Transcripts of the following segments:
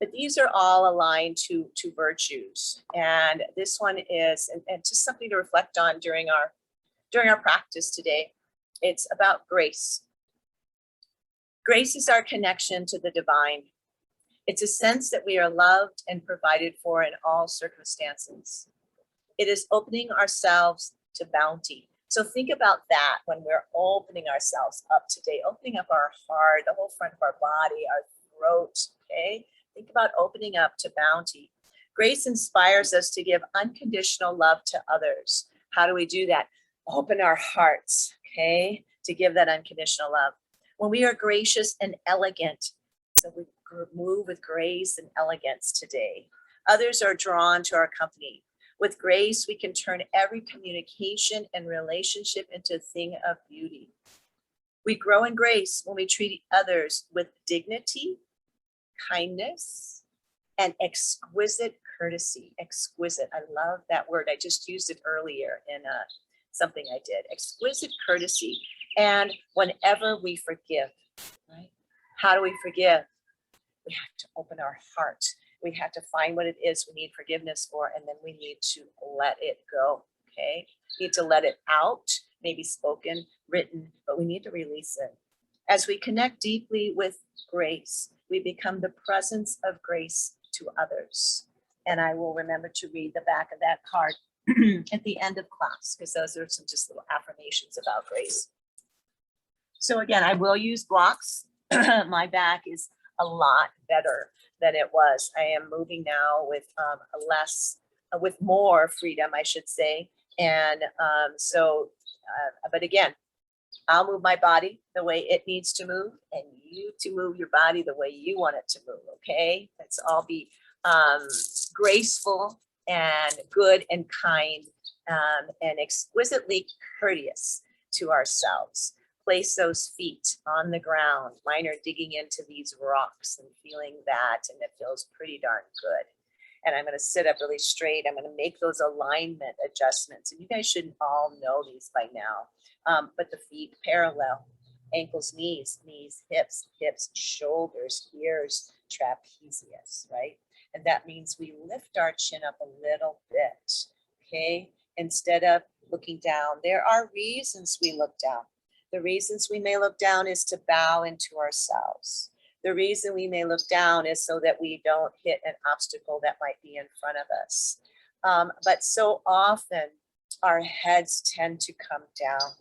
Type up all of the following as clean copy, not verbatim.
But these are all aligned to virtues. And this one is, and just something to reflect on during our practice today. It's about grace. Grace is our connection to the divine. It's a sense that we are loved and provided for in all circumstances. It is opening ourselves to bounty. So think about that when we're opening ourselves up today, opening up our heart, the whole front of our body, our throat, okay? Think about opening up to bounty. Grace inspires us to give unconditional love to others. How do we do that? Open our hearts, okay, to give that unconditional love. When we are gracious and elegant, so we move with grace and elegance today. Others are drawn to our company. With grace, we can turn every communication and relationship into a thing of beauty. We grow in grace when we treat others with dignity, kindness, and exquisite courtesy. Exquisite, I love that word. I just used it earlier in something I did. Exquisite courtesy. And whenever we forgive, right? How do we forgive? We have to open our heart. We have to find what it is we need forgiveness for, and then we need to let it go, okay? We need to let it out, maybe spoken, written, but we need to release it. As we connect deeply with grace, we become the presence of grace to others. And I will remember to read the back of that card at the end of class, because those are some just little affirmations about grace. So again, I will use blocks. My back is a lot better than it was. I am moving now with with more freedom, I should say. And but again, I'll move my body the way it needs to move, and you to move your body the way you want it to move, okay? Let's all be graceful and good and kind and exquisitely courteous to ourselves. Place those feet on the ground. Mine are digging into these rocks and feeling that, and it feels pretty darn good. And I'm going to sit up really straight. I'm going to make those alignment adjustments. And you guys should all know these by now. But the feet parallel, ankles, knees, hips, shoulders, ears, trapezius, right? And that means we lift our chin up a little bit, okay? Instead of looking down. There are reasons we look down. The reasons we may look down is to bow into ourselves. The reason we may look down is so that we don't hit an obstacle that might be in front of us. But so often our heads tend to come down,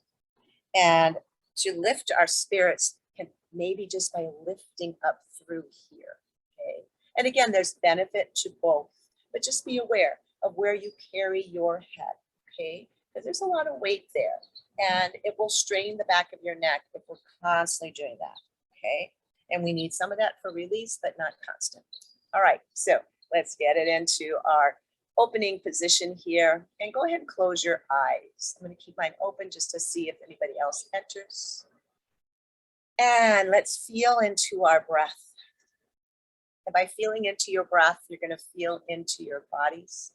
and to lift our spirits can maybe just by lifting up through here, okay? And again, there's benefit to both, but just be aware of where you carry your head, okay? Because there's a lot of weight there, and it will strain the back of your neck if we're constantly doing that, okay? And we need some of that for release, but not constant. All right, so let's get it into our opening position here, and go ahead and close your eyes. I'm going to keep mine open just to see if anybody else enters. And let's feel into our breath. And by feeling into your breath, you're going to feel into your bodies.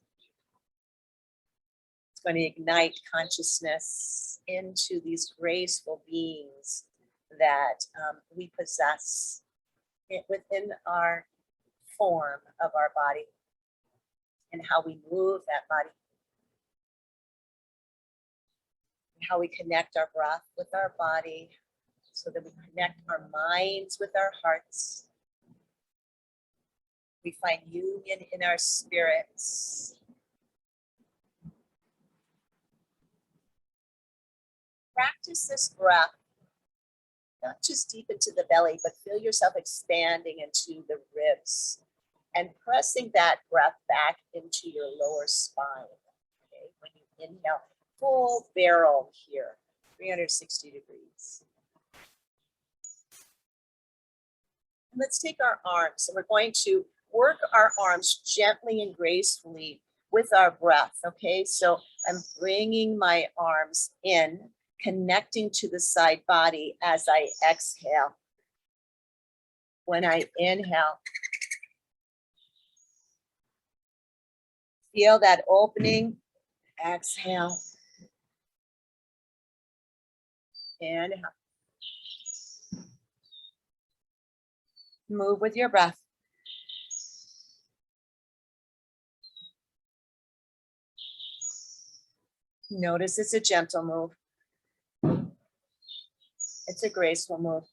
It's going to ignite consciousness into these graceful beings that we possess within our form of our body, and how we move that body, and how we connect our breath with our body, so that we connect our minds with our hearts. We find union in our spirits. Practice this breath, not just deep into the belly, but feel yourself expanding into the ribs and pressing that breath back into your lower spine. Okay, when you inhale, full barrel here, 360 degrees. And let's take our arms, and we're going to work our arms gently and gracefully with our breath. Okay, so I'm bringing my arms in, connecting to the side body as I exhale. When I inhale, feel that opening. Exhale. Inhale. Move with your breath. Notice it's a gentle move. It's a graceful move.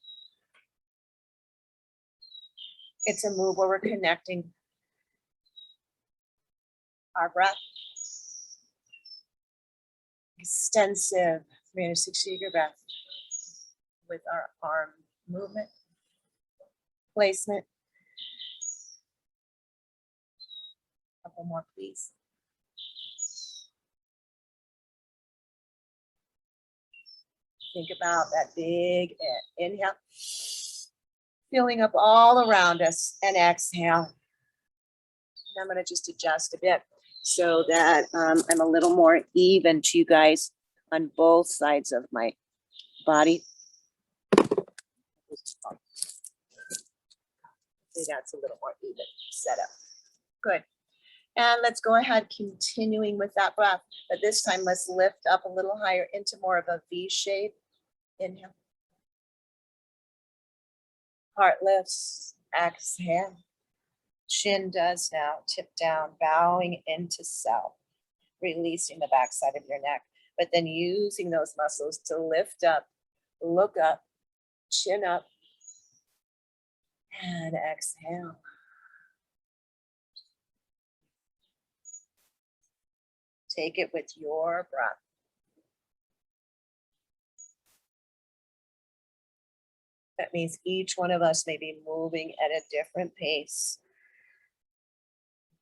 It's a move where we're connecting our breath. Extensive 360-degree breath with our arm movement, placement. Couple more, please. Think about that big inhale, filling up all around us, and exhale. And I'm going to just adjust a bit so that I'm a little more even to you guys on both sides of my body. See, that's a little more even setup. Good. And let's go ahead, continuing with that breath. But this time, let's lift up a little higher into more of a V shape. Inhale. Heart lifts. Exhale. Chin does now. Tip down, bowing into self. Releasing the backside of your neck. But then using those muscles to lift up, look up, chin up, and exhale. Take it with your breath. That means each one of us may be moving at a different pace.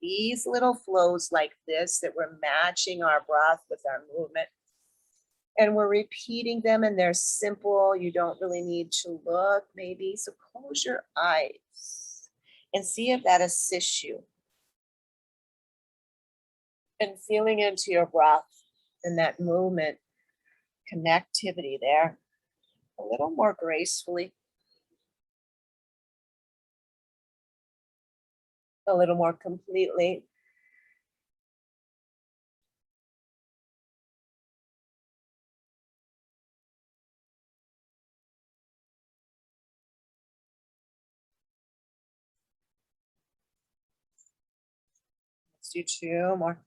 These little flows like this, that we're matching our breath with our movement, and we're repeating them, and they're simple. You don't really need to look, maybe. So close your eyes and see if that assists you. And feeling into your breath and that movement, connectivity there, a little more gracefully, a little more completely. Let's do two more.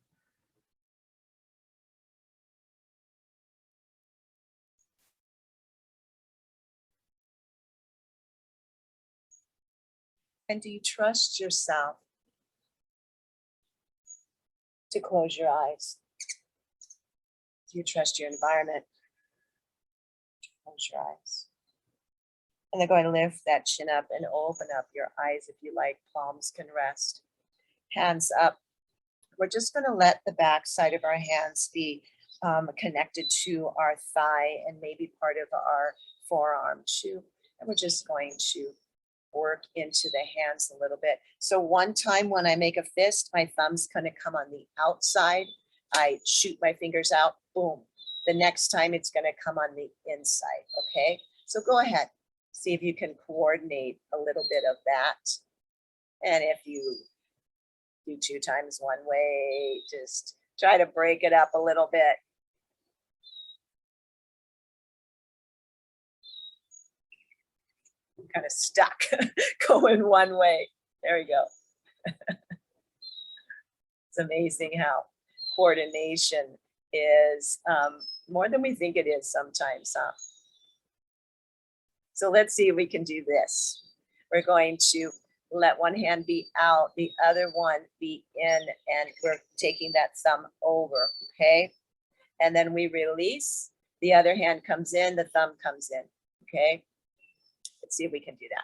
And do you trust yourself to close your eyes? Do you trust your environment to close your eyes? And then go ahead and lift that chin up and open up your eyes if you like. Palms can rest. Hands up. We're just going to let the back side of our hands be connected to our thigh and maybe part of our forearm too. And we're just going to work into the hands a little bit. So one time when I make a fist, my thumb's going to come on the outside. I shoot my fingers out, boom. The next time it's going to come on the inside, okay? So go ahead, see if you can coordinate a little bit of that. And if you do two times one way, just try to break it up a little bit. I'm kind of stuck going one way. There we go. It's amazing how coordination is more than we think it is sometimes, huh? So let's see if we can do this. We're going to let one hand be out, the other one be in, and we're taking that thumb over, okay? And then we release, the other hand comes in, the thumb comes in, okay? Let's see if we can do that.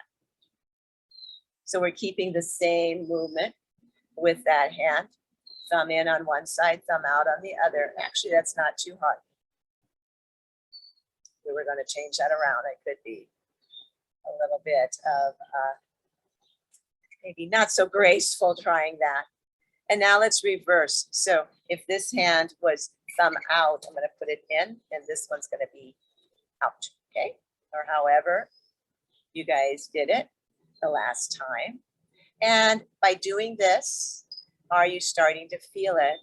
So we're keeping the same movement with that hand. Thumb in on one side, thumb out on the other. Actually, that's not too hard. We were going to change that around. It could be a little bit of maybe not so graceful trying that. And now let's reverse. So if this hand was thumb out, I'm going to put it in, and this one's going to be out, okay? Or however you guys did it the last time. And by doing this, are you starting to feel it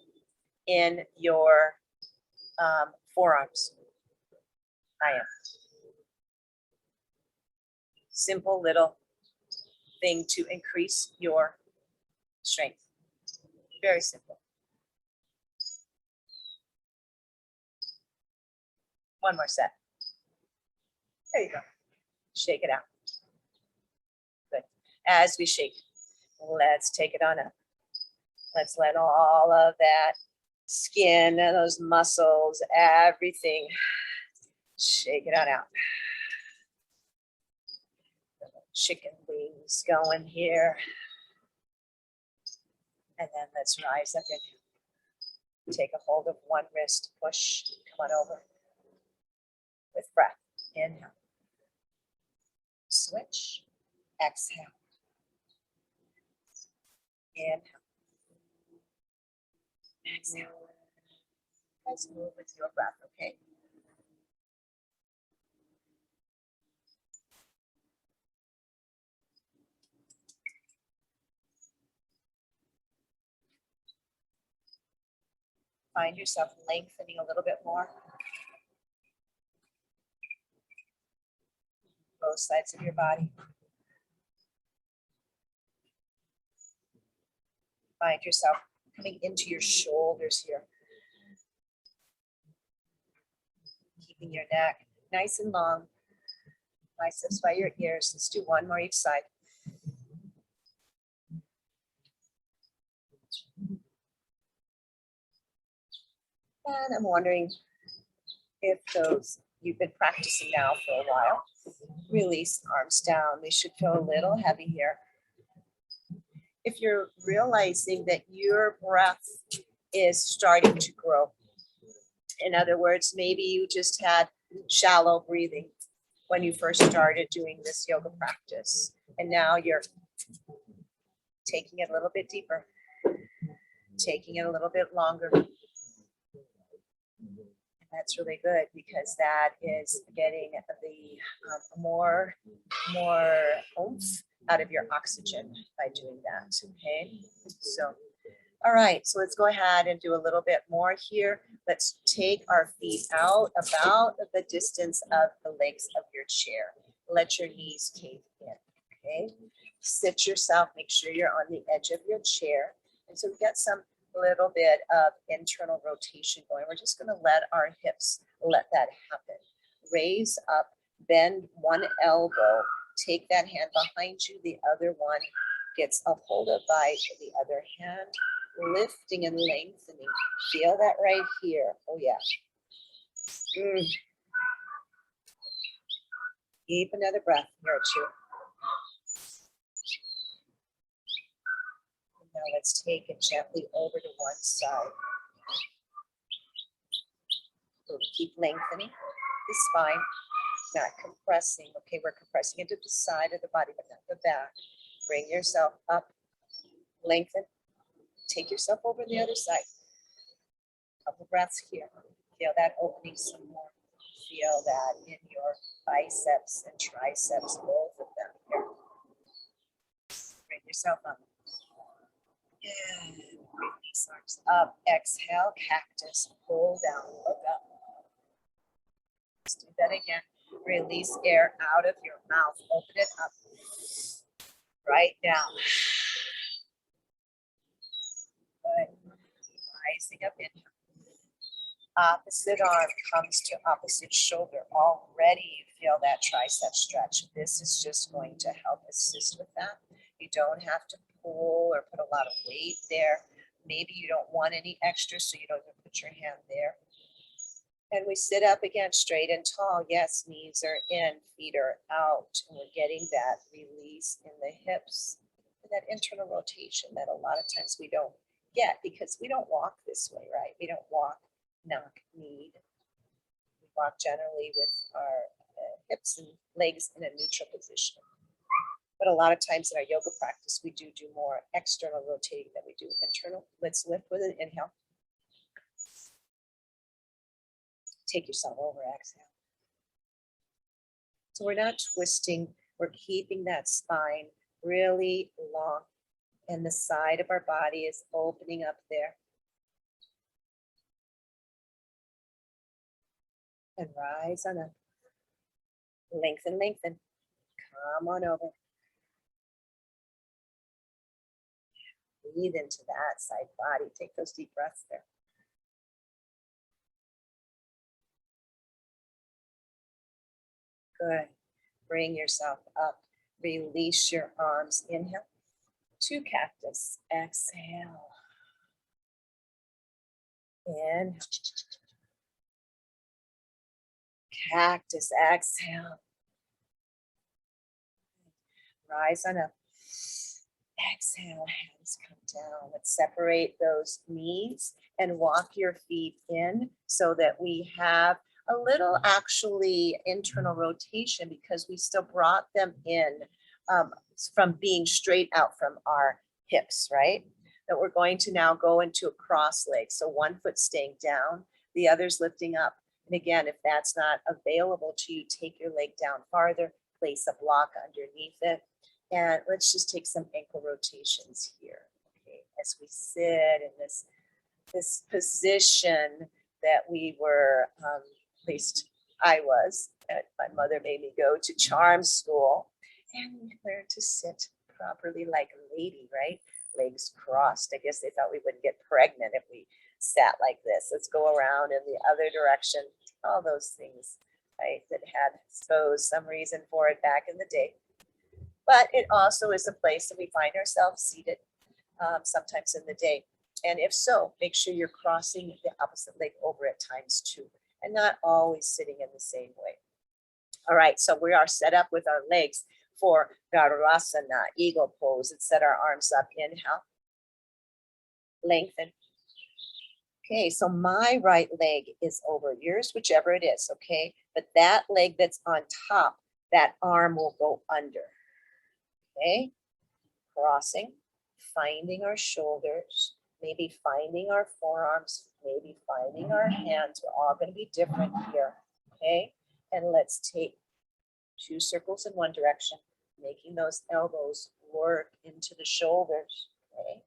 in your forearms? I am. Simple little thing to increase your strength. Very simple. One more set. There you go. Shake it out. Good. As we shake, let's take it on up. Let's let all of that skin and those muscles, everything, shake it on out. Chicken wings going here. And then let's rise up in. Take a hold of one wrist, push, come on over. With breath, inhale. Switch, exhale. Inhale. Exhale. Let's move with your breath, okay? Find yourself lengthening a little bit more. Both sides of your body. Find yourself coming into your shoulders here. Keeping your neck nice and long. Biceps by your ears. Let's do one more each side. And I'm wondering if those you've been practicing now for a while. Release arms down. They should feel a little heavy here. If you're realizing that your breath is starting to grow. In other words, maybe you just had shallow breathing when you first started doing this yoga practice. And now you're taking it a little bit deeper, taking it a little bit longer. And that's really good because that is getting the more oomph out of your oxygen by doing that, okay? So, all right, so let's go ahead and do a little bit more here. Let's take our feet out about the distance of the legs of your chair. Let your knees cave in, okay? Sit yourself, make sure you're on the edge of your chair. And so we get some little bit of internal rotation going. We're just gonna let our hips, let that happen. Raise up, bend one elbow, take that hand behind you, the other one gets a hold of by the other hand, lifting and lengthening. Feel that right here. Oh yeah. Keep another breath here at you. And now let's take it gently over to one side. So keep lengthening the spine, not compressing. Okay, we're compressing into the side of the body, but not the back. Bring yourself up, lengthen. Take yourself over the other side. Couple breaths here. Feel that opening some more. Feel that in your biceps and triceps, both of them here. Bring yourself up. And release arms up. Exhale, cactus. Pull down, look up. Let's do that again. Release air out of your mouth. Open it up. Right down. Good. Rising up, inhale. Opposite arm comes to opposite shoulder. Already you feel that tricep stretch. This is just going to help assist with that. You don't have to pull or put a lot of weight there. Maybe you don't want any extra, so you don't even put your hand there. And we sit up again, straight and tall. Yes, knees are in, feet are out. And we're getting that release in the hips. And that internal rotation that a lot of times we don't get because we don't walk this way, right? We don't walk, knock, knee. We walk generally with our hips and legs in a neutral position. But a lot of times in our yoga practice, we do more external rotating than we do internal. Let's lift with an inhale. Take yourself over, exhale. So we're not twisting, we're keeping that spine really long and the side of our body is opening up there. And rise on up. Lengthen, lengthen. Come on over. Breathe into that side body. Take those deep breaths there. Good. Bring yourself up. Release your arms. Inhale. To cactus. Exhale. Inhale. Cactus. Exhale. Rise on up. Exhale, hands come down. Let's separate those knees and walk your feet in so that we have a little actually internal rotation because we still brought them in from being straight out from our hips, right? That we're going to now go into a cross leg. So one foot staying down, the other's lifting up. And again, if that's not available to you, take your leg down farther, place a block underneath it. And let's just take some ankle rotations here, okay, as we sit in this position that we were, at least I was, my mother made me go to charm school, and we learned to sit properly like a lady, right? Legs crossed. I guess they thought we wouldn't get pregnant if we sat like this. Let's go around in the other direction. All those things, right, that had supposed some reason for it back in the day. But it also is a place that we find ourselves seated sometimes in the day. And if so, make sure you're crossing the opposite leg over at times too, and not always sitting in the same way. All right, so we are set up with our legs for Garurasana, eagle pose. Let's set our arms up. Inhale, lengthen. Okay, so my right leg is over yours, whichever it is, okay? But that leg that's on top, that arm will go under. Okay, crossing, finding our shoulders, maybe finding our forearms, maybe finding our hands. We're all going to be different here. Okay, and let's take 2 circles in one direction, making those elbows work into the shoulders. Okay,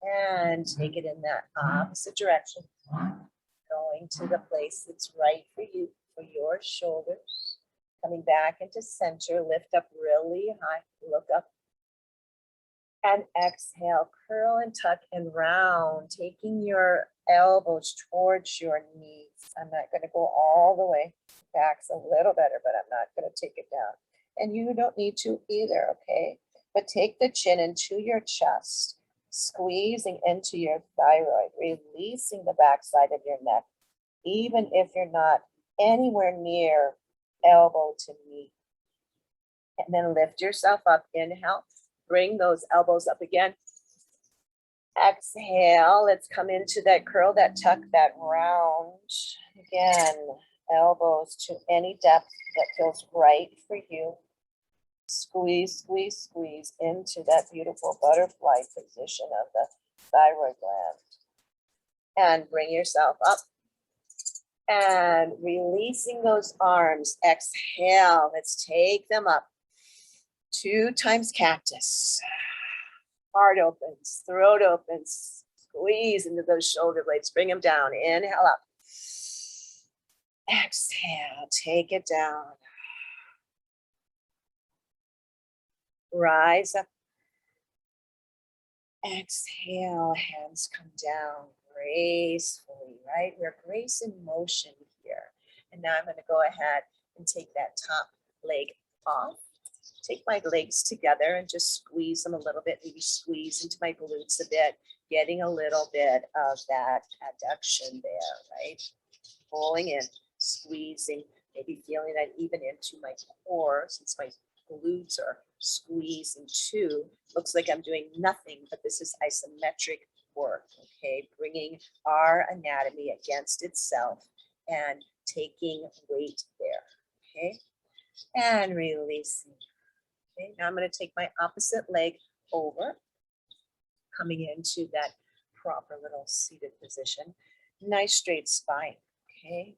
and take it in that opposite direction, going to the place that's right for you, for your shoulders. Coming back into center, lift up really high, look up. And exhale, curl and tuck and round, taking your elbows towards your knees. I'm not going to go all the way. Back's a little better, but I'm not going to take it down. And you don't need to either, okay? But take the chin into your chest, squeezing into your thyroid, releasing the backside of your neck, even if you're not anywhere near elbow to knee. And then lift yourself up. Inhale, bring those elbows up again. Exhale, let's come into that curl, that tuck, that round. Again, elbows to any depth that feels right for you. Squeeze, squeeze, squeeze into that beautiful butterfly position of the thyroid gland. And bring yourself up. And releasing those arms, exhale, let's take them up. 2 times cactus. Heart opens, throat opens, squeeze into those shoulder blades, bring them down, inhale up. Exhale, take it down. Rise up. Exhale, hands come down gracefully, right? We're grace in motion here. And now I'm going to go ahead and take that top leg off. Take my legs together and just squeeze them a little bit, maybe squeeze into my glutes a bit, getting a little bit of that adduction there, right? Pulling in, squeezing, maybe feeling that even into my core, since my glutes are squeezing too. Looks like I'm doing nothing, but this is isometric work, okay? Bringing our anatomy against itself and taking weight there, okay? And releasing. Okay, now I'm going to take my opposite leg over, coming into that proper little seated position. Nice straight spine, okay?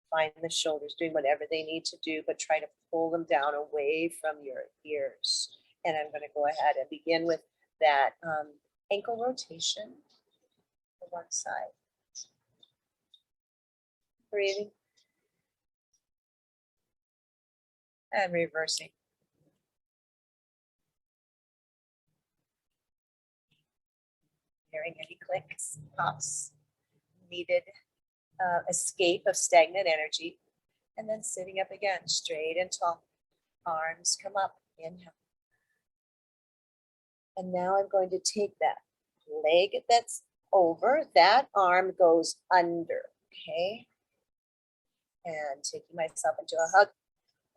Find the shoulders doing whatever they need to do, but try to pull them down away from your ears. And I'm going to go ahead and begin with that ankle rotation to one side. Breathing. And reversing. Hearing any clicks, pops, needed escape of stagnant energy. And then sitting up again, straight and tall. Arms come up, inhale. And now I'm going to take that leg that's over, that arm goes under, okay? And taking myself into a hug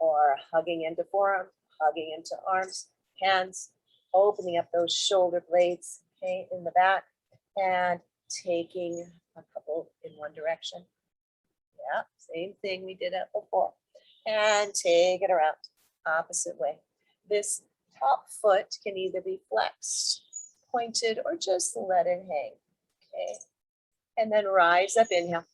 or hugging into forearm, hugging into arms, hands, opening up those shoulder blades, okay, in the back, and taking a couple in one direction. Yeah, same thing we did it before. And take it around, opposite way. This top foot can either be flexed, pointed, or just let it hang, okay? And then rise up, inhale.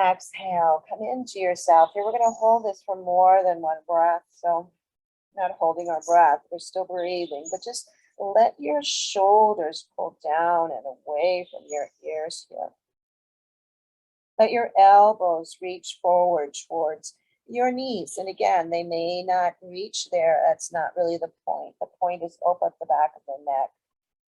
Exhale, come into yourself. Here we're gonna hold this for more than one breath. So not holding our breath, we're still breathing, but just let your shoulders pull down and away from your ears here. Let your elbows reach forward towards your knees. And again, they may not reach there. That's not really the point. The point is open up the back of the neck.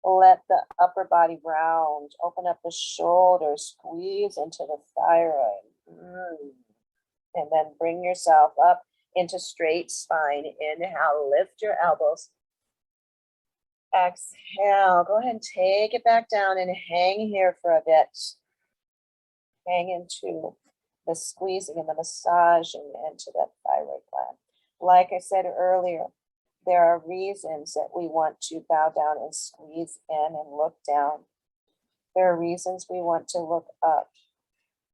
Let the upper body round. Open up the shoulders. Squeeze into the thyroid. And then bring yourself up into straight spine. Inhale, lift your elbows. Exhale, go ahead and take it back down and hang here for a bit. Hang into the squeezing and the massaging into that thyroid gland. Like I said earlier, there are reasons that we want to bow down and squeeze in and look down. There are reasons we want to look up.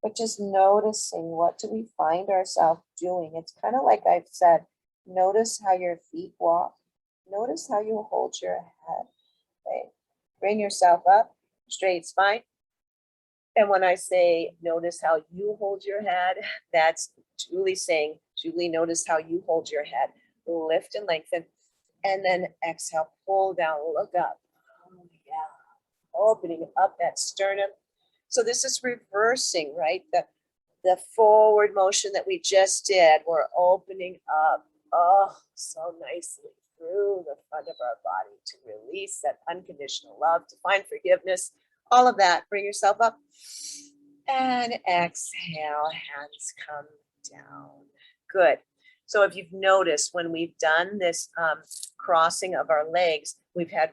But just noticing, what do we find ourselves doing? It's kind of like I've said, notice how your feet walk. Notice how you hold your head. Okay. Bring yourself up, straight spine. And when I say notice how you hold your head, that's Julie saying, Julie, notice how you hold your head. Lift and lengthen. And then exhale, pull down, look up. Oh yeah. Opening up that sternum. So this is reversing, right? The forward motion that we just did. We're opening up, so nicely through the front of our body to release that unconditional love, to find forgiveness. All of that, bring yourself up and exhale, hands come down. Good. So if you've noticed, when we've done this crossing of our legs, we've had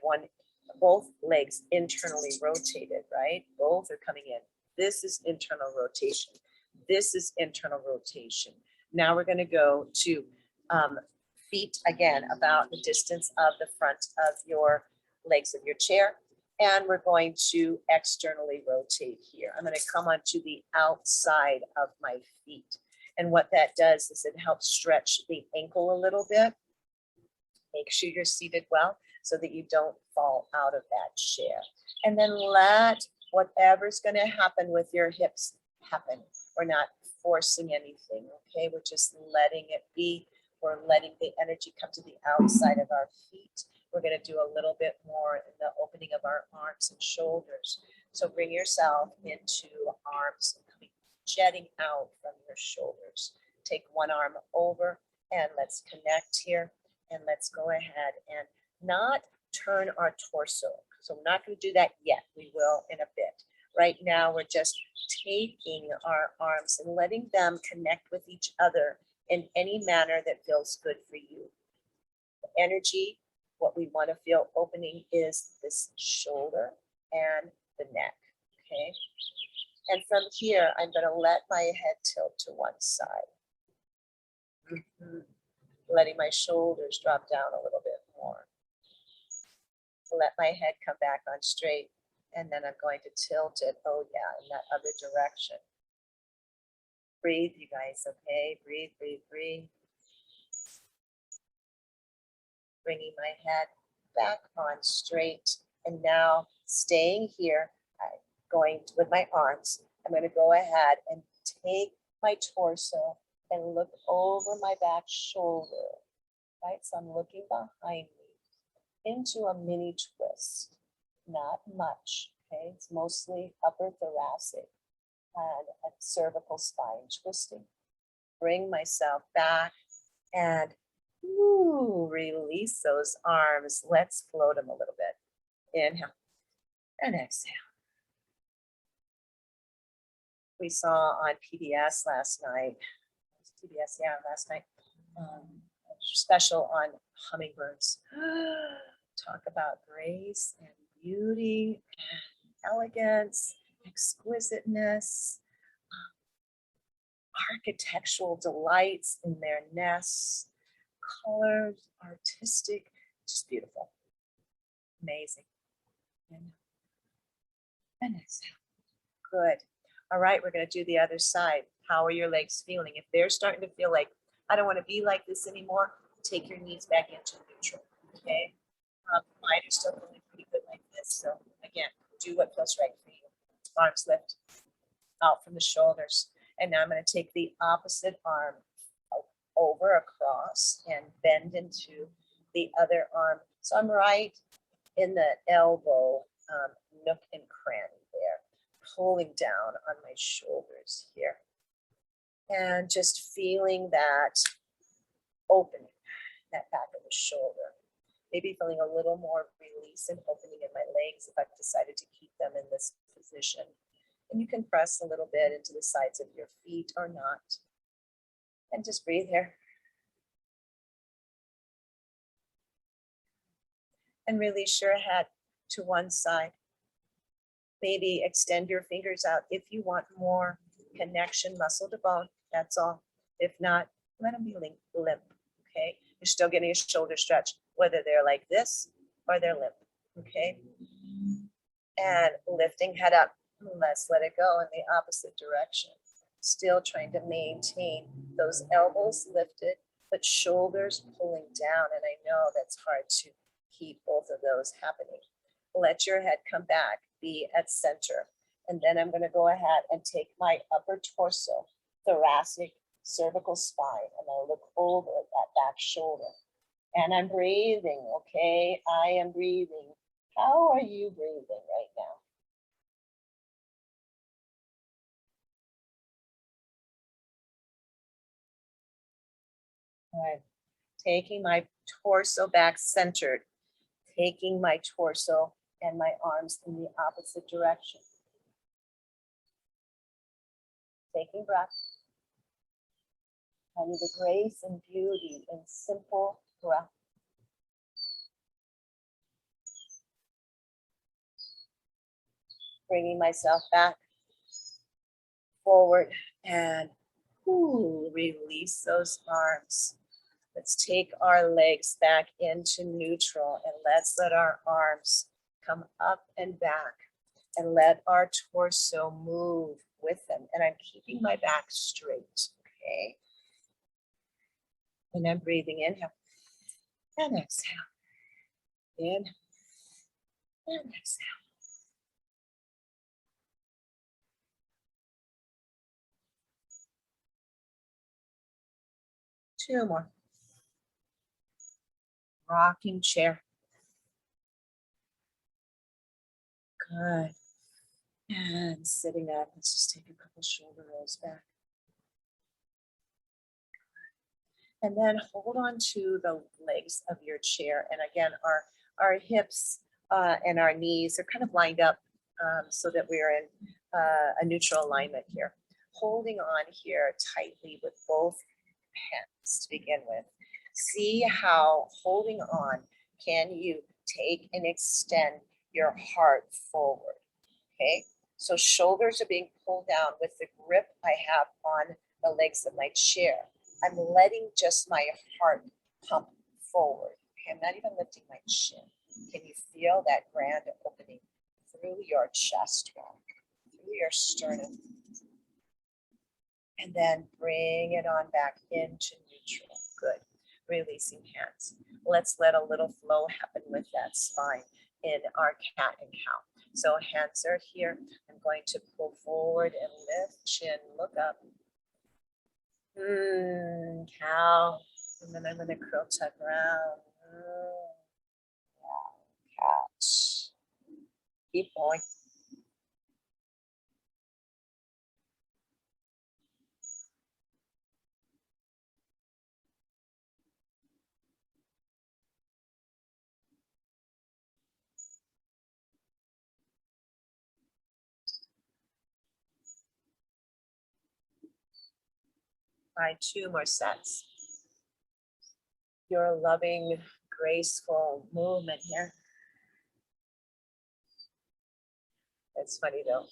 both legs internally rotated, right? Both are coming in. This is internal rotation. This is internal rotation. Now we're gonna go to feet again, about the distance of the front of your legs of your chair. And we're going to externally rotate here. I'm going to come onto the outside of my feet. And what that does is it helps stretch the ankle a little bit. Make sure you're seated well so that you don't fall out of that chair. And then let whatever's going to happen with your hips happen. We're not forcing anything, okay? We're just letting it be. We're letting the energy come to the outside of our feet. We're going to do a little bit more in the opening of our arms and shoulders. So bring yourself into arms jetting out from your shoulders. Take one arm over and let's connect here. And let's go ahead and not turn our torso. So we're not going to do that yet. We will in a bit. Right now, we're just taking our arms and letting them connect with each other in any manner that feels good for you. The energy, what we want to feel opening is this shoulder and the neck, okay? And from here, I'm going to let my head tilt to one side. Letting my shoulders drop down a little bit more. Let my head come back on straight, and then I'm going to tilt it, oh yeah, in that other direction. Breathe, you guys, okay? Breathe, breathe, breathe. Bringing my head back on straight. And now staying here, going with my arms, I'm going to go ahead and take my torso and look over my back shoulder, right? So I'm looking behind me into a mini twist, not much, okay? It's mostly upper thoracic and a cervical spine twisting. Bring myself back and release those arms. Let's float them a little bit. Inhale and exhale. we saw on PBS last night. PBS, yeah, last night. A special on hummingbirds. Talk about grace and beauty and elegance, exquisiteness, architectural delights in their nests, colors, artistic, just beautiful, amazing. And exhale. Good. All right, we're going to do the other side. How are your legs feeling? If they're starting to feel like, I don't want to be like this anymore, take your knees back into neutral, okay? Mine are still feeling pretty good like this. So again, do what feels right for you. Arms lift out from the shoulders. And now I'm going to take the opposite arm over across and bend into the other arm. So I'm right in the elbow nook and cranny there, pulling down on my shoulders here. And just feeling that opening, that back of the shoulder. Maybe feeling a little more release and opening in my legs if I've decided to keep them in this position. And you can press a little bit into the sides of your feet or not. And just breathe here. And release your head to one side. Maybe extend your fingers out if you want more connection, muscle to bone. That's all. If not, let them be limp. Okay. You're still getting a shoulder stretch, whether they're like this or they're limp. Okay. And lifting head up. Let's let it go in the opposite direction. Still trying to maintain those elbows lifted, but shoulders pulling down. And I know that's hard to keep both of those happening. Let your head come back, be at center. And then I'm going to go ahead and take my upper torso, thoracic, cervical spine, and I look over at that back shoulder. And I'm breathing, okay? I am breathing. How are you breathing right now? All right, taking my torso back centered, taking my torso and my arms in the opposite direction. Taking breath. I need the grace and beauty in simple breath. Bringing myself back forward and release those arms. Let's take our legs back into neutral and let's let our arms come up and back and let our torso move with them. And I'm keeping my back straight, okay? And I'm breathing inhale and exhale. In and exhale. Two more. Rocking chair. Good. And sitting up, let's just take a couple shoulder rolls back. And then hold on to the legs of your chair. And again, our hips and our knees are kind of lined up so that we're in a neutral alignment here. Holding on here tightly with both hands to begin with. See how holding on, can you take and extend your heart forward, okay? So shoulders are being pulled down with the grip I have on the legs of my chair. I'm letting just my heart pump forward. Okay, I'm not even lifting my chin. Can you feel that grand opening through your chest wall, through your sternum? And then bring it on back into neutral. Good. Releasing hands. Let's let a little flow happen with that spine in our cat and cow. So hands are here. I'm going to pull forward and lift, chin, look up. Cow. And then I'm going to curl tuck round. Cat. Keep going. Try 2 more sets. Your loving, graceful movement here. It's funny though.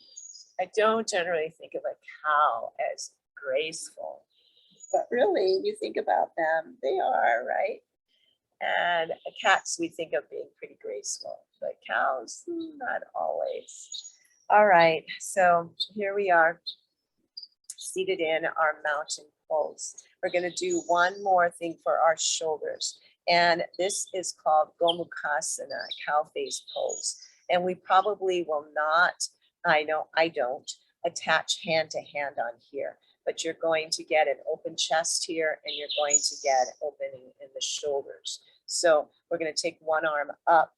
I don't generally think of a cow as graceful, but really, you think about them, they are, right? And cats we think of being pretty graceful, but cows, not always. All right, so here we are, seated in our mountain pose. We're going to do one more thing for our shoulders, and this is called Gomukhasana, cow face pose. And we probably will not, I know I don't, attach hand to hand on here, but you're going to get an open chest here, and you're going to get opening in the shoulders. So we're going to take one arm up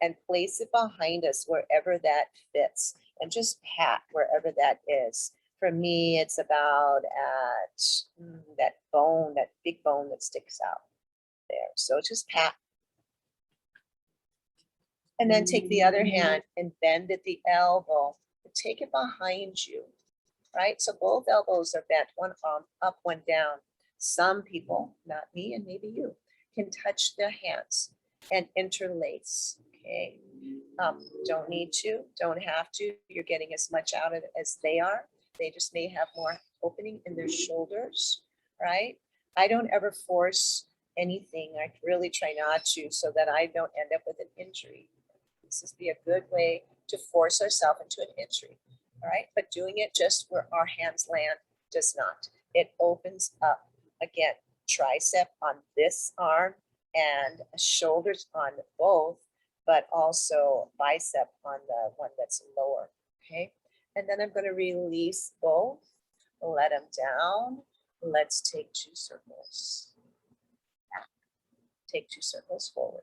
and place it behind us wherever that fits, and just pat wherever that is. For me, it's about at that bone, that big bone that sticks out there. So just pat. And then take the other hand and bend at the elbow. Take it behind you, right? So both elbows are bent, one arm up, one down. Some people, not me and maybe you, can touch their hands and interlace, okay? Don't need to, don't have to. You're getting as much out of it as they are. They just may have more opening in their shoulders, right? I don't ever force anything. I really try not to, so that I don't end up with an injury. This is be a good way to force ourselves into an injury, all right? But doing it just where our hands land does not. It opens up, again, tricep on this arm and shoulders on both, but also bicep on the one that's lower, okay? And then I'm going to release both, let them down. Let's take 2 circles back. Take 2 circles forward.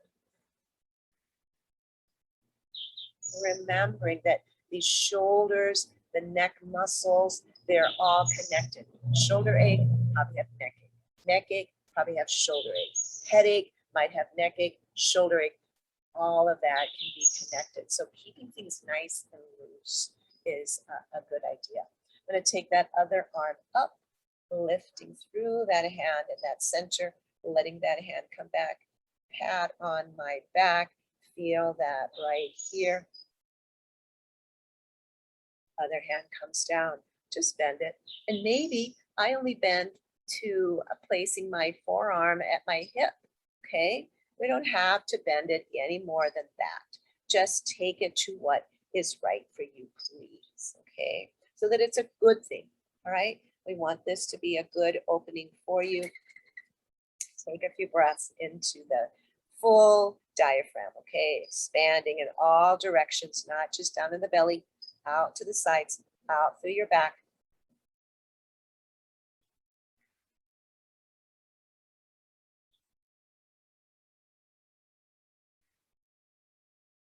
Remembering that these shoulders, the neck muscles, they're all connected. Shoulder ache, probably have neck ache. Neck ache, probably have shoulder ache. Headache, might have neck ache, shoulder ache. All of that can be connected. So keeping things nice and loose is a good idea. I'm going to take that other arm up, lifting through that hand in that center, letting that hand come back, pat on my back, feel that right here. Other hand comes down, just bend it. And maybe I only bend to placing my forearm at my hip, okay? We don't have to bend it any more than that. Just take it to what is right for you, please, okay? So that it's a good thing, all right? We want this to be a good opening for you. Take a few breaths into the full diaphragm, okay? Expanding in all directions, not just down in the belly, out to the sides, out through your back.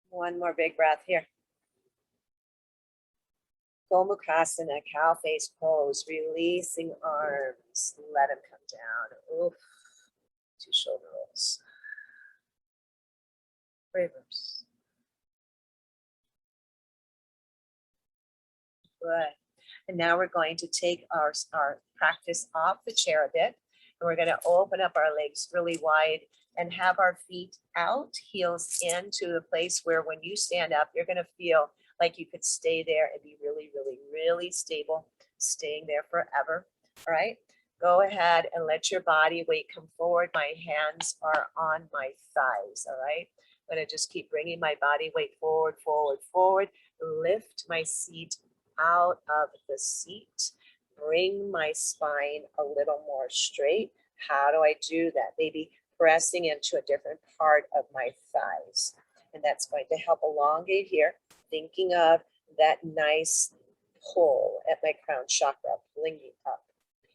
One more big breath here. Gomukhasana, cow face pose, releasing arms, let them come down. Oof. 2 shoulder rolls. Reverse. Good. And now we're going to take our practice off the chair a bit. And we're going to open up our legs really wide and have our feet out, heels into the place where when you stand up, you're going to feel like you could stay there and be really, really, really stable, staying there forever. All right. Go ahead and let your body weight come forward. My hands are on my thighs. All right. I'm going to just keep bringing my body weight forward, forward, forward. Lift my seat out of the seat. Bring my spine a little more straight. How do I do that? Maybe pressing into a different part of my thighs. And that's going to help elongate here. Thinking of that nice pull at my crown chakra, pulling me up,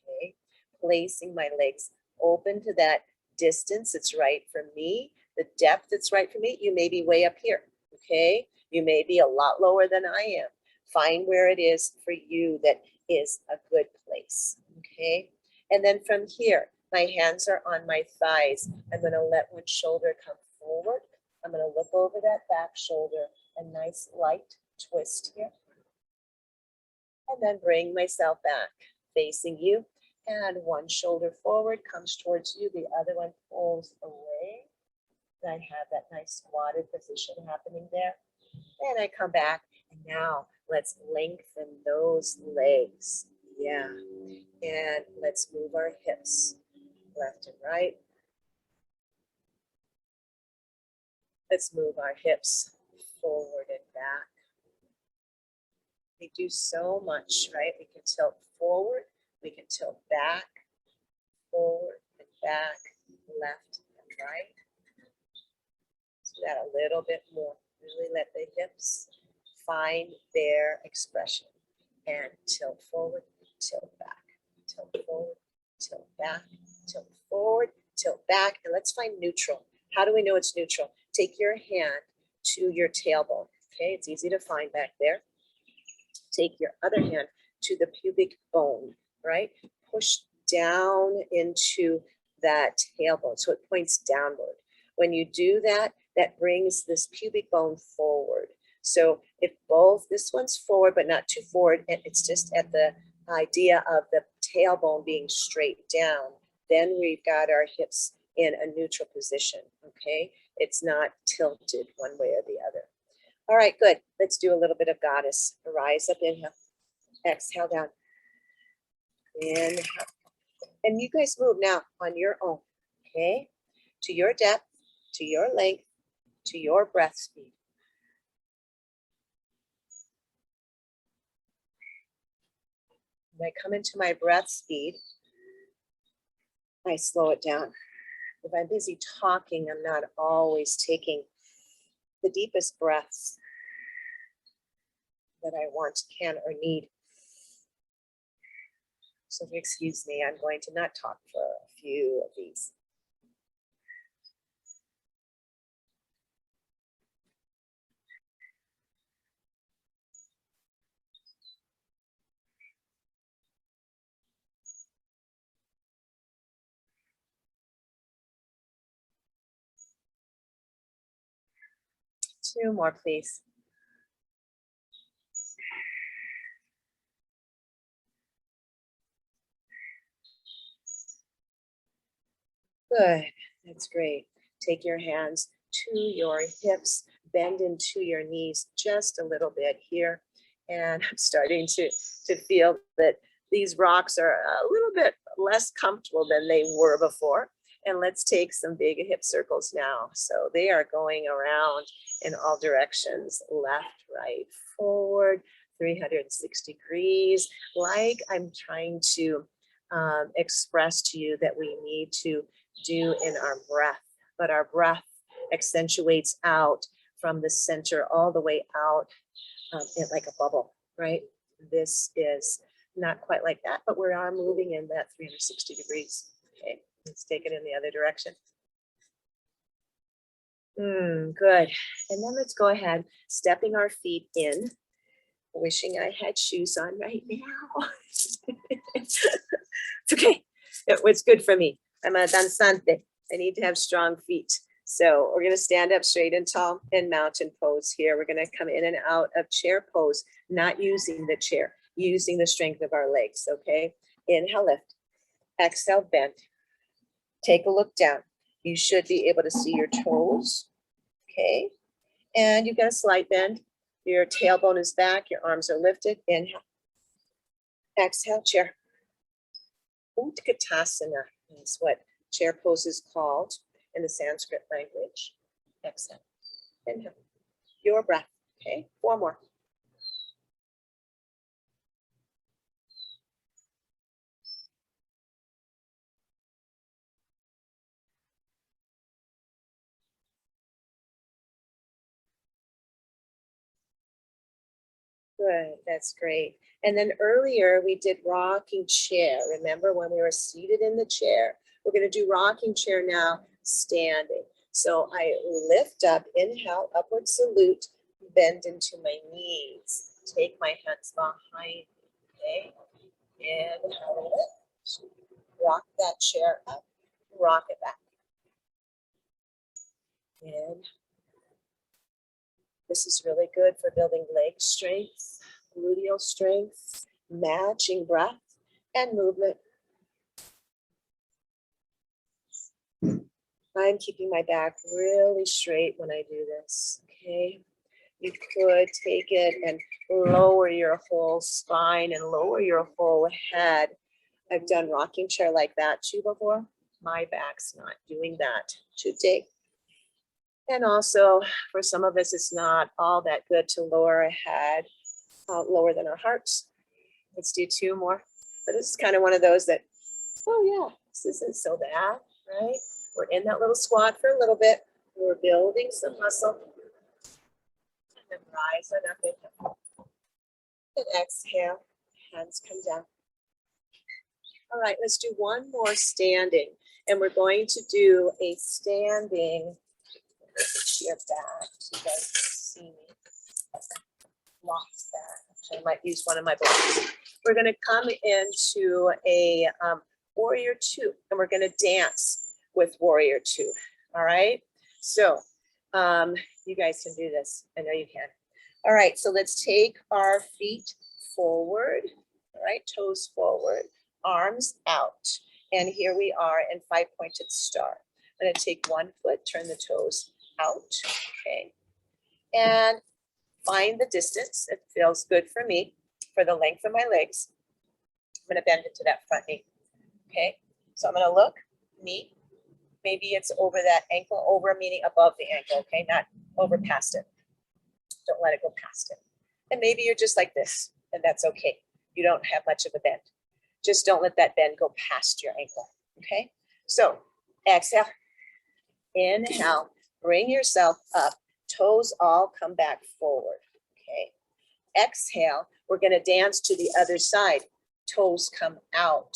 okay? Placing my legs open to that distance that's right for me, the depth that's right for me. You may be way up here, okay? You may be a lot lower than I am. Find where it is for you that is a good place, okay? And then from here, my hands are on my thighs. I'm gonna let one shoulder come forward. I'm gonna look over that back shoulder, a nice light twist here. And then bring myself back, facing you. And one shoulder forward comes towards you, the other one pulls away. I have that nice squatted position happening there. And I come back, and now let's lengthen those legs. Yeah, and let's move our hips left and right. Let's move our hips forward and back. They do so much, right? We can tilt forward, we can tilt back, forward and back, left and right. Do that a little bit more. Really let the hips find their expression. And tilt forward, tilt back, tilt forward, tilt back, tilt forward, tilt back. And let's find neutral. How do we know it's neutral? Take your hand to your tailbone. Okay, it's easy to find back there. Take your other hand to the pubic bone, right? Push down into that tailbone so it points downward. When you do that, that brings this pubic bone forward. So if both, this one's forward, but not too forward, and it's just at the idea of the tailbone being straight down, then we've got our hips in a neutral position, okay? It's not tilted one way or the other. All right, good. Let's do a little bit of goddess. Rise up, inhale, exhale down. Inhale. And you guys move now on your own, okay? To your depth, to your length, to your breath speed. When I come into my breath speed, I slow it down. If I'm busy talking, I'm not always taking the deepest breaths that I want, can, or need. So if you excuse me, I'm going to not talk for a few of these. Two more, please. Good, that's great. Take your hands to your hips, bend into your knees just a little bit here. And I'm starting to feel that these rocks are a little bit less comfortable than they were before. And let's take some big hip circles now. So they are going around in all directions, left, right, forward, 360 degrees, like I'm trying to express to you that we need to do in our breath, but our breath accentuates out from the center all the way out like a bubble, right? This is not quite like that, but we are moving in that 360 degrees. Okay, let's take it in the other direction. Good. And then let's go ahead, stepping our feet in, wishing I had shoes on right now. It's okay. It was good for me. I'm a danzante. I need to have strong feet. So we're going to stand up straight and tall in mountain pose here. We're going to come in and out of chair pose, not using the chair, using the strength of our legs, okay? Inhale, lift. Exhale, bend. Take a look down. You should be able to see your toes, okay? And you've got a slight bend. Your tailbone is back. Your arms are lifted. Inhale. Exhale, chair. Utkatasana is what chair pose is called in the Sanskrit language. Exhale. Inhale. Your breath. Okay, 4 more. Good, that's great. And then earlier we did rocking chair. Remember when we were seated in the chair? We're going to do rocking chair now, standing. So I lift up, inhale, upward salute, bend into my knees. Take my hands behind me, okay? Inhale, lift. Rock that chair up, rock it back. And this is really good for building leg strength, gluteal strength, matching breath and movement. I'm keeping my back really straight when I do this, okay? You could take it and lower your whole spine and lower your whole head. I've done rocking chair like that too before. My back's not doing that today. And also for some of us, it's not all that good to lower a head lower than our hearts. Let's do 2 more. But this is kind of one of those that, oh yeah, this isn't so bad, right? We're in that little squat for a little bit. We're building some muscle. And then rise on up, inhale. And exhale, hands come down. All right, let's do one more standing. And we're going to do a standing, chair back so you guys can see me. Lost that. Actually, I might use one of my blocks. We're going to come into a warrior 2, and we're going to dance with warrior 2. All right. So you guys can do this. I know you can. All right. So let's take our feet forward. All right. Toes forward, arms out. And here we are in 5-pointed star. I'm going to take one foot, turn the toes out. Okay. And find the distance that feels good for me, for the length of my legs. I'm going to bend into that front knee. Okay, so I'm going to look, knee. Maybe it's over that ankle, over meaning above the ankle, okay, not over past it. Don't let it go past it. And maybe you're just like this, and that's okay. You don't have much of a bend. Just don't let that bend go past your ankle, okay? So exhale, inhale, bring yourself up. Toes all come back forward, okay? Exhale, we're gonna dance to the other side. Toes come out,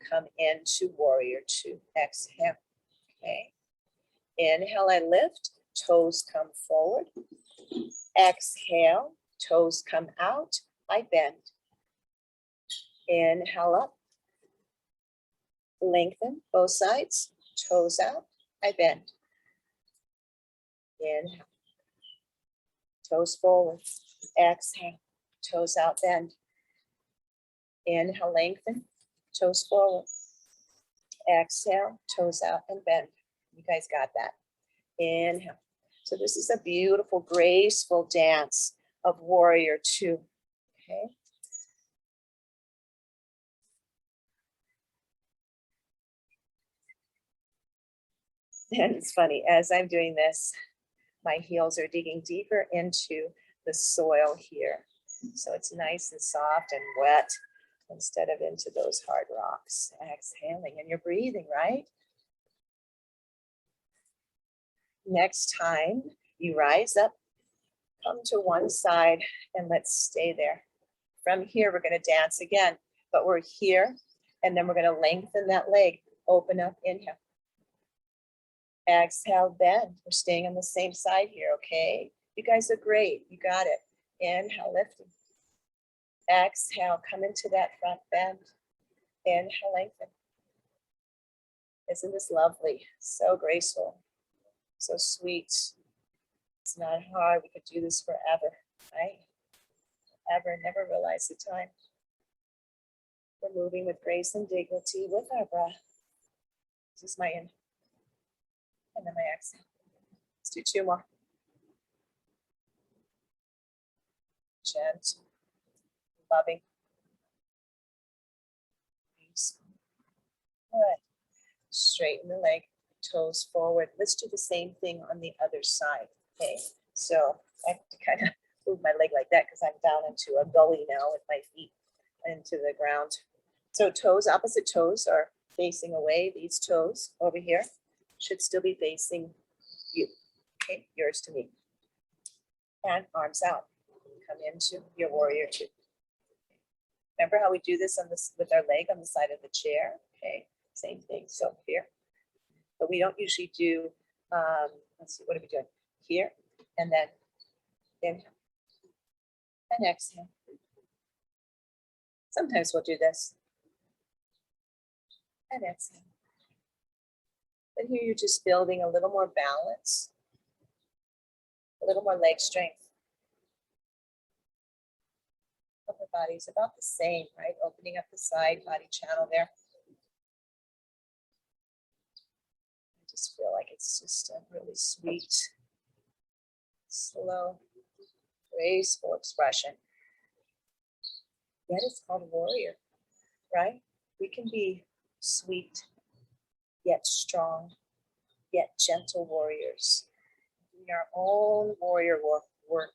come into warrior 2. Exhale, okay? Inhale, I lift, toes come forward. Exhale, toes come out, I bend. Inhale up, lengthen both sides, toes out, I bend. Inhale, toes forward. Exhale, toes out, bend. Inhale, lengthen, toes forward. Exhale, toes out and bend. You guys got that. Inhale. So this is a beautiful, graceful dance of warrior 2. Okay. And it's funny, as I'm doing this, my heels are digging deeper into the soil here. So it's nice and soft and wet instead of into those hard rocks. Exhaling, and you're breathing, right? Next time you rise up, come to one side, and let's stay there. From here, we're going to dance again, but we're here, and then we're going to lengthen that leg. Open up, inhale. Exhale, bend. We're staying on the same side here, okay? You guys are great. You got it. Inhale, lifting. Exhale, come into that front bend. Inhale, lengthen. Isn't this lovely? So graceful, so sweet. It's not hard. We could do this forever, right? Forever, never realize the time. We're moving with grace and dignity with our breath. This is my inhale. And then my exhale. Let's do 2 more. Gentle, loving. Good. Straighten the leg, toes forward. Let's do the same thing on the other side. Okay, so I have to kind of move my leg like that because I'm down into a gully now with my feet into the ground. So toes, opposite toes are facing away. These toes over here should still be facing you. Okay, yours to me. And arms out. Come into your warrior 2. Remember how we do this on this with our leg on the side of the chair? Okay, same thing. So here, but we don't usually do. Let's see, what are we doing here? And then inhale and exhale. Sometimes we'll do this and exhale. But here you're just building a little more balance, a little more leg strength. Upper body's about the same, right? Opening up the side body channel there. just feel like it's just a really sweet, slow, graceful expression. Yet it's called warrior, right? We can be sweet, yet strong, yet gentle warriors. Doing our own warrior work.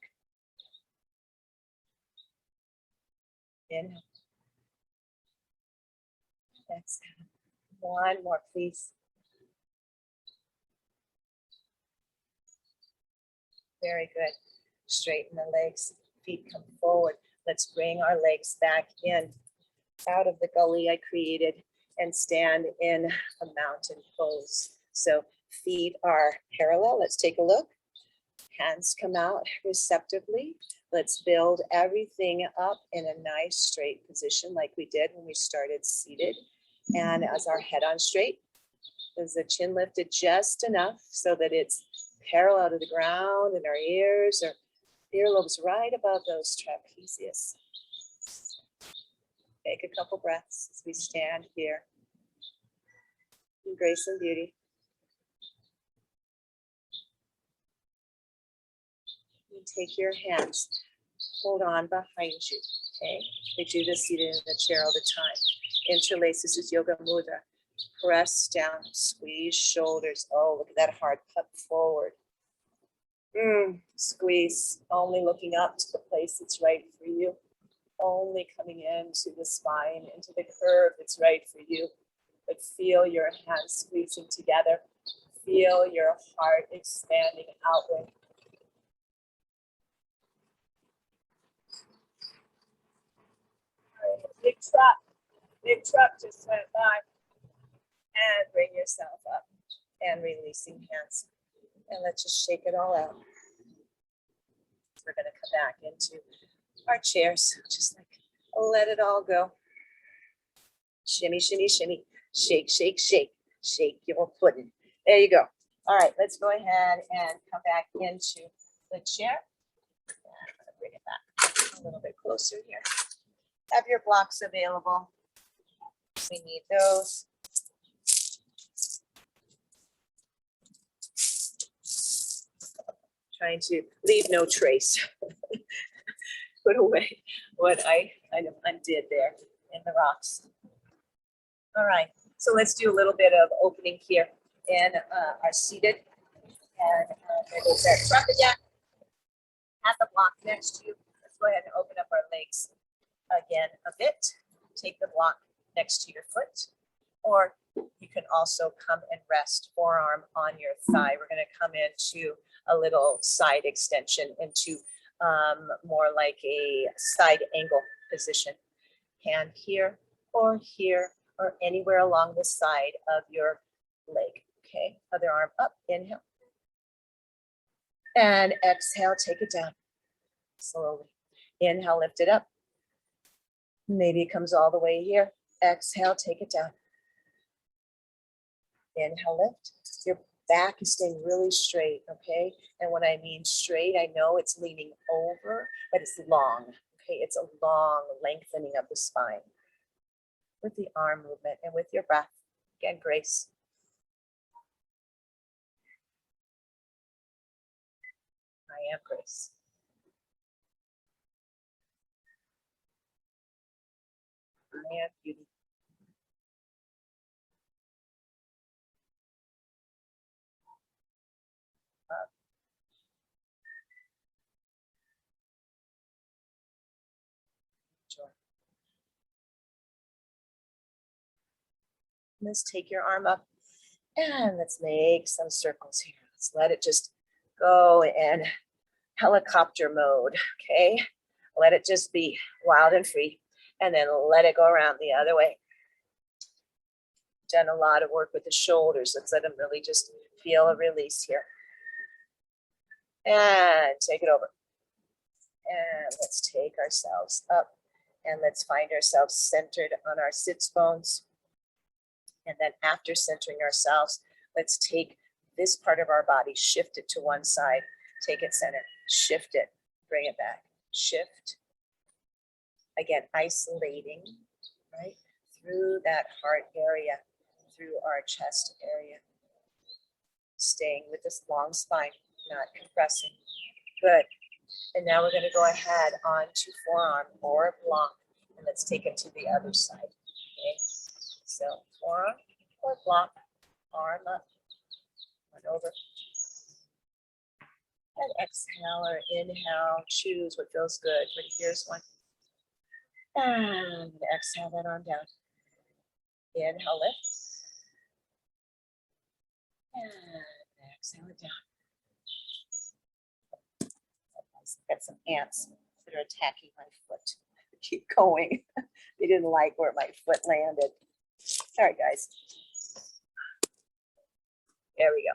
Inhale. Exhale. One more, please. Very good. Straighten the legs, feet come forward. Let's bring our legs back in, out of the gully I created, and stand in a mountain pose. So feet are parallel. Let's take a look. Hands come out receptively. Let's build everything up in a nice straight position like we did when we started seated. And as our head on straight, is the chin lifted just enough so that it's parallel to the ground, and our ears or earlobes right above those trapezius. Take a couple breaths as we stand here in grace and beauty. And take your hands, hold on behind you, okay? We do this seated in the chair all the time. Interlace, this is Yoga Mudra. Press down, squeeze shoulders. Oh, look at that hard cut forward. Squeeze, only looking up to the place that's right for you. Only coming into the spine, into the curve that's right for you. But feel your hands squeezing together. Feel your heart expanding outward. All right, big truck just went by. And bring yourself up and releasing hands. And let's just shake it all out. We're going to come back into our chairs, just like let it all go. Shimmy, shimmy, shimmy. Shake, shake, shake. Shake your pudding. There you go. All right, let's go ahead and come back into the chair. I'm going to bring it back a little bit closer here. Have your blocks available. We need those. Trying to leave no trace. Put away what I kind of undid there in the rocks. All right, so let's do a little bit of opening here in our seated. And there goes that truck again. At the block next to you. Let's go ahead and open up our legs again a bit. Take the block next to your foot. Or you can also come and rest forearm on your thigh. We're going to come into a little side extension into more like a side angle position. Hand here or anywhere along the side of your leg. Okay, other arm up, inhale. And exhale, take it down slowly. Inhale, lift it up. Maybe it comes all the way here. Exhale, take it down. Inhale, lift. Your back is staying really straight, okay? And when I mean straight, I know it's leaning over, but it's long, okay? It's a long lengthening of the spine with the arm movement and with your breath. Again, grace. I am grace. I am beauty. Joy. Let's take your arm up and let's make some circles here. Let's let it just go in helicopter mode, okay? Let it just be wild and free, and then let it go around the other way. Done a lot of work with the shoulders. Let's let them really just feel a release here. And take it over. And let's take ourselves up, and let's find ourselves centered on our sits bones. And then after centering ourselves, let's take this part of our body, shift it to one side, take it center, shift it, bring it back, shift. Again, isolating, right? Through that heart area, through our chest area. staying with this long spine, not compressing. Good. And now we're going to go ahead on to forearm or block, and let's take it to the other side. Okay. So forearm or block, arm up, one over. And exhale or inhale, choose what feels good. But here's one. And exhale that arm down. Inhale, lift. And exhale it down. Got some ants that are attacking my foot. Keep going. They didn't like where my foot landed. All right, guys. There we go.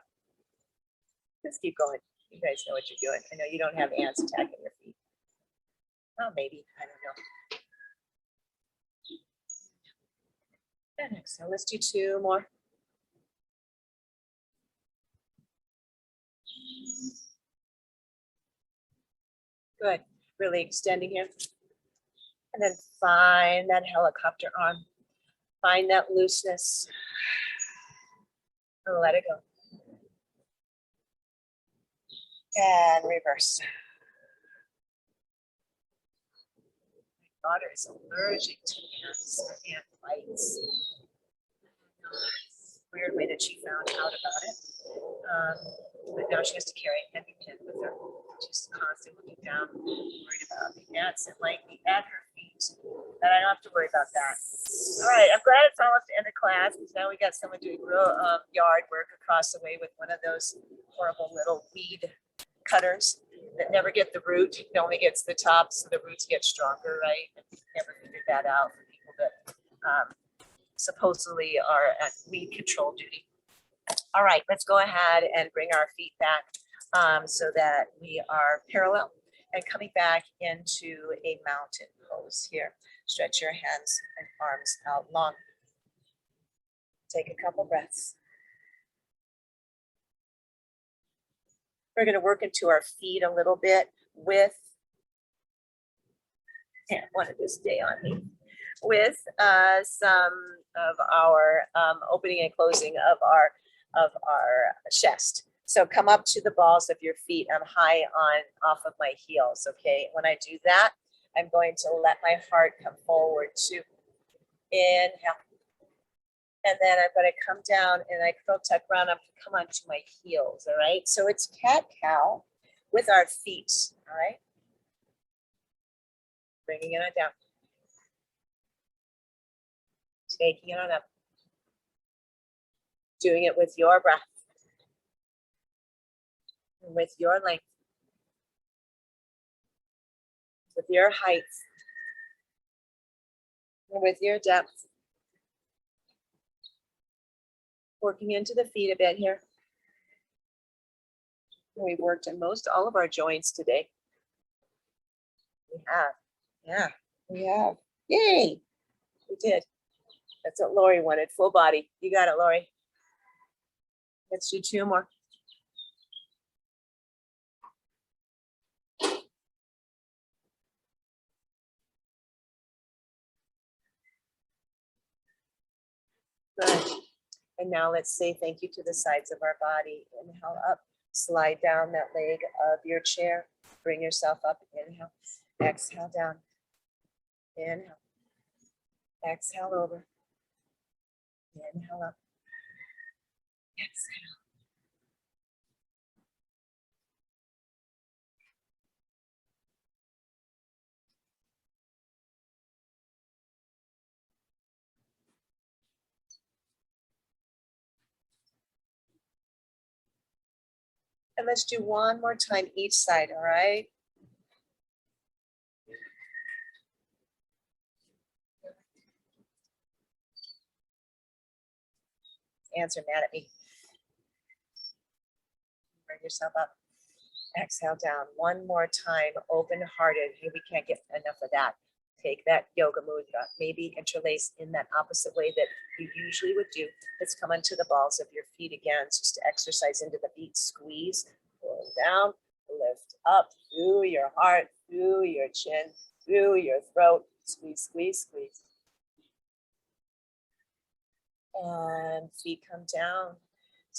Just keep going. You guys know what you're doing. I know you don't have ants attacking your feet. Oh, maybe. I don't know. And exhale. Let's do two more. Good. Really extending here. And then find that helicopter arm. Find that looseness. And let it go. And reverse. My daughter is allergic to ants or ant bites. Weird way that she found out about it. But now she has to carry an EpiPen with her. She's constantly looking down, worried about the ants that might be at her feet. But I don't have to worry about that. All right, I'm glad it's almost the end of class because now we got someone doing real yard work across the way with one of those horrible little weed cutters that never get the root. It only gets the top, so the roots get stronger, right? Never figured that out for people that supposedly are at weed control duty. All right, let's go ahead and bring our feet back so that we are parallel and coming back into a mountain pose here. Stretch your hands and arms out long. Take a couple breaths. We're going to work into our feet a little bit with, and one of this day on me, with some of our opening and closing of our chest. So come up to the balls of your feet. I'm high off of my heels, okay? When I do that, I'm going to let my heart come forward to inhale. And then I'm going to come down and I curl tuck round up to come onto my heels, all right? So it's cat-cow with our feet, all right? Bringing it on down. Taking it on up. Doing it with your breath. And with your length. With your height. And with your depth. Working into the feet a bit here. We've worked in most all of our joints today. We have. Yeah, we have. Yay! We did. That's what Lori wanted. Full body. You got it, Lori. Let's do two more. Good. And now let's say thank you to the sides of our body. Inhale up. Slide down that leg of your chair. Bring yourself up. Inhale. Exhale down. Inhale. Exhale over. Inhale up. Exhale. And let's do one more time each side, all right? Ants are mad at me. Bring yourself up. Exhale down. One more time, open-hearted. Hey, we can't get enough of that. Take that yoga mudra, maybe interlace in that opposite way that you usually would do. Let's come onto the balls of your feet again, just to exercise into the feet. Squeeze, pull down, lift up through your heart, through your chin, through your throat. Squeeze, squeeze, squeeze. And feet come down.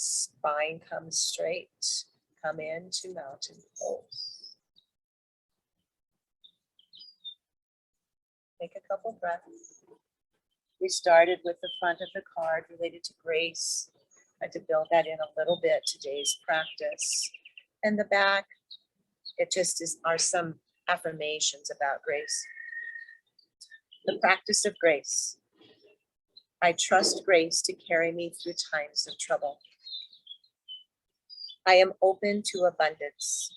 Spine comes straight. Come into mountain pose. Take a couple breaths. We started with the front of the card related to grace. I had to build that in a little bit, today's practice. And the back, it just are some affirmations about grace. The practice of grace. I trust grace to carry me through times of trouble. I am open to abundance.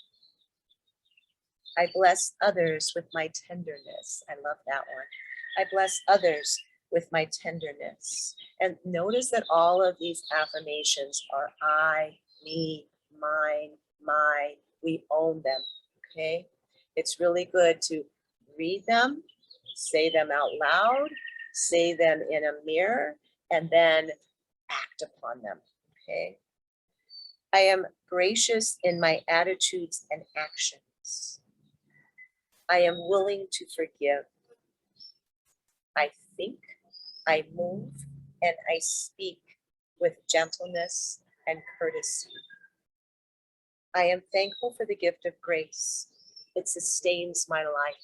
I bless others with my tenderness. I love that one. I bless others with my tenderness. And notice that all of these affirmations are I, me, mine, my. We own them, okay? It's really good to read them, say them out loud, say them in a mirror, and then act upon them, okay? I am gracious in my attitudes and actions. I am willing to forgive. I think, I move, and I speak with gentleness and courtesy. I am thankful for the gift of grace. It sustains my life.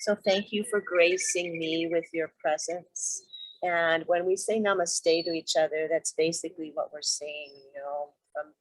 So thank you for gracing me with your presence. And when we say namaste to each other, that's basically what we're saying, you know, from